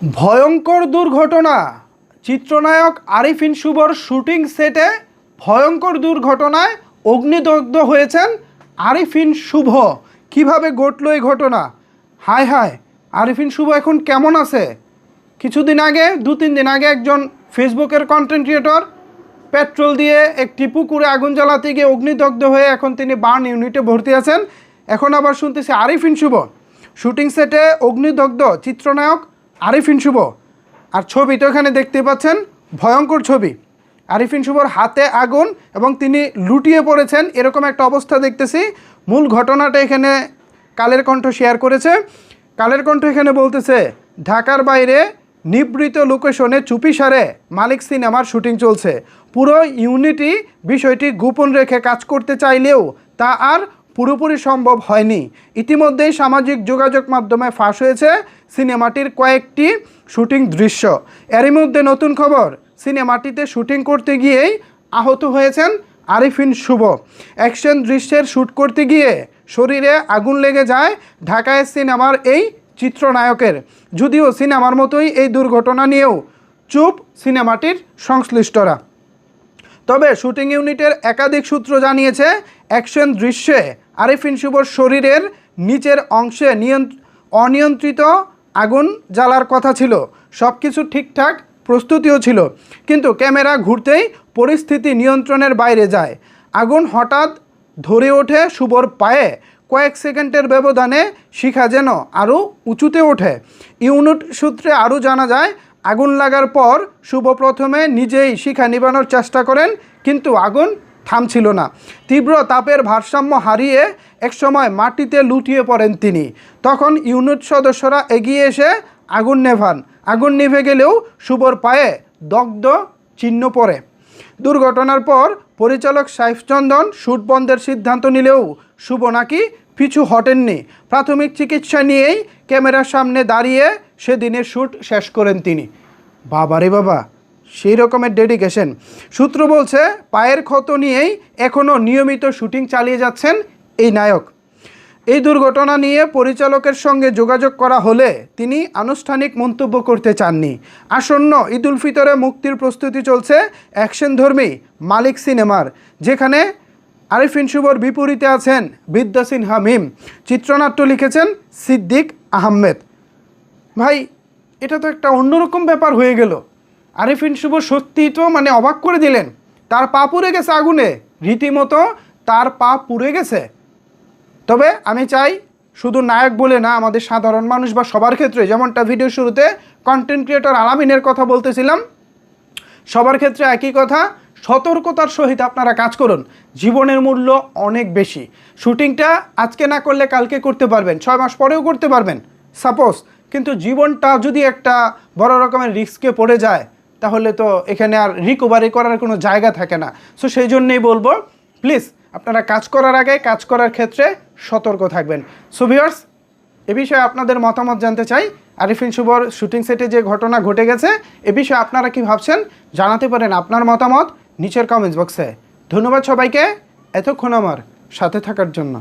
ভয়ঙ্কর দুর্ঘটনা। চিত্রনায়ক আরিফিন শুভর শুটিং সেটে ভয়ঙ্কর দুর্ঘটনায় অগ্নিদগ্ধ হয়েছেন আরিফিন শুভ। কিভাবে ঘটল এই ঘটনা? হায় হায়, আরিফিন শুভ এখন কেমন আছে? কিছুদিন আগে, 2-3 দিন আগে একজন ফেসবুকের কন্টেন্ট ক্রিয়েটর পেট্রোল দিয়ে একটি পুকুরে আগুন জ্বালাতে গিয়ে অগ্নিদগ্ধ হয়ে এখন তিনি বার্ন ইউনিটে ভর্তি আছেন। এখন আবার শুনতেছি আরিফিন শুভ শুটিং সেটে অগ্নিদগ্ধ, চিত্রনায়ক আরিফিন শুভ। আর ছবি তো এখানে দেখতে পাচ্ছেন, ভয়ঙ্কর ছবি। আরিফিন শুভর হাতে আগুন এবং তিনি লুটিয়ে পড়েছেন, এরকম একটা অবস্থা দেখতেছি। মূল ঘটনাটা এখানে কালের কণ্ঠ শেয়ার করেছে। কালের কণ্ঠ এখানে বলতেছে, ঢাকার বাইরে নিভৃত লোকেশনে চুপিসারে মালিক সিনেমার শুটিং চলছে। পুরো ইউনিটি বিষয়টি গোপন রেখে কাজ করতে চাইলেও তা আর পুরোপুরি সম্ভব হয়নি। ইতিমধ্যেই সামাজিক যোগাযোগ মাধ্যমে ফাঁস হয়েছে সিনেমাটির কয়েকটি শুটিং দৃশ্য। এরই মধ্যে নতুন খবর, সিনেমাটিতে শুটিং করতে গিয়েই আহত হয়েছেন আরিফিন শুভ। অ্যাকশন দৃশ্যের শ্যুট করতে গিয়ে শরীরে আগুন লেগে যায় ঢাকায় সিনেমার এই চিত্রনায়কের। যদিও সিনেমার মতোই এই দুর্ঘটনা নিয়েও চুপ সিনেমাটির সংশ্লিষ্টরা। তবে শুটিং ইউনিটের একাধিক সূত্র জানিয়েছে, অ্যাকশন দৃশ্যে আরিফিন শুভর শরীরের নিচের অংশে অনিয়ন্ত্রিত আগুন জ্বালার কথা ছিল। সব কিছু ঠিকঠাক প্রস্তুতিও ছিল, কিন্তু ক্যামেরা ঘুরতেই পরিস্থিতি নিয়ন্ত্রণের বাইরে যায়। আগুন হঠাৎ ধরে ওঠে শুভর পায়ে। কয়েক সেকেন্ডের ব্যবধানে শিখা যেন আরও উঁচুতে ওঠে। ইউনিট সূত্রে আরও জানা যায়, আগুন লাগার পর শুভ প্রথমে নিজেই শিখা নিবানোর চেষ্টা করেন, কিন্তু আগুন থামছিল না। তীব্র তাপের ভারসাম্য হারিয়ে একসময় মাটিতে লুটিয়ে পড়েন তিনি। তখন ইউনিট সদস্যরা এগিয়ে এসে আগুন নেভান। আগুন নিভে গেলেও শুভর পায়ে দগ্ধ চিহ্ন পড়ে। দুর্ঘটনার পর পরিচালক সাইফ চন্দন শ্যুট বন্ধের সিদ্ধান্ত নিলেও শুভ নাকি পিছু হটেননি। প্রাথমিক চিকিৎসা নিয়েই ক্যামেরার সামনে দাঁড়িয়ে সেদিনের শ্যুট শেষ করেন তিনি। বাবারে বাবা, সেই রকমের ডেডিকেশন। সূত্র বলছে, পায়ের ক্ষত নিয়েই এখনও নিয়মিত শুটিং চালিয়ে যাচ্ছেন এই নায়ক। এই দুর্ঘটনা নিয়ে পরিচালকের সঙ্গে যোগাযোগ করা হলে তিনি আনুষ্ঠানিক মন্তব্য করতে চাননি। আসন্ন ঈদ উল ফিতরে মুক্তির প্রস্তুতি চলছে অ্যাকশনধর্মী মালিক সিনেমার, যেখানে আরিফিন শুভর বিপরীতে আছেন বিদ্যা সিনহা মিম। চিত্রনাট্য লিখেছেন সিদ্দিক আহমেদ। ভাই, এটা তো একটা অন্যরকম ব্যাপার হয়ে গেল। আরিফিন শুভ সত্যি তো অবাক করে দিলেন। তার পা পুড়ে গেছে আগুনে, রীতিমতো তার পা পুড়ে গেছে। তবে আমি চাই, শুধু নায়ক বলে না, আমাদের সাধারণ মানুষ বা সবার ক্ষেত্রে, যেমনটা ভিডিও শুরুতে কন্টেন্ট ক্রিয়েটর আলামিনের কথা বলতেছিলাম, সবার ক্ষেত্রে একই কথা, সতর্কতার সহিত আপনারা কাজ করুন। জীবনের মূল্য অনেক বেশি। শুটিংটা আজকে না করলে কালকে করতে পারবেন, 6 মাস পরেও করতে পারবেন সাপোজ, কিন্তু জীবনটা যদি একটা বড় রকমের রিস্কে পড়ে যায়, তাহলে তো এখানে আর রিকভারি করার কোনো জায়গা থাকে না। সো সেই জন্যেই বলবো, প্লিজ আপনারা কাজ করার আগে, কাজ করার ক্ষেত্রে সতর্ক থাকবেন। সো ভিউয়ার্স, এ বিষয়ে আপনাদের মতামত জানতে চাই। আরিফিন শুভর শুটিং সেটে যে ঘটনা ঘটে গেছে, এ বিষয়ে আপনারা কি ভাবছেন জানাতে পারেন আপনার মতামত নিচের কমেন্টস বক্সে। ধন্যবাদ সবাইকে এতক্ষণ আমার সাথে থাকার জন্য।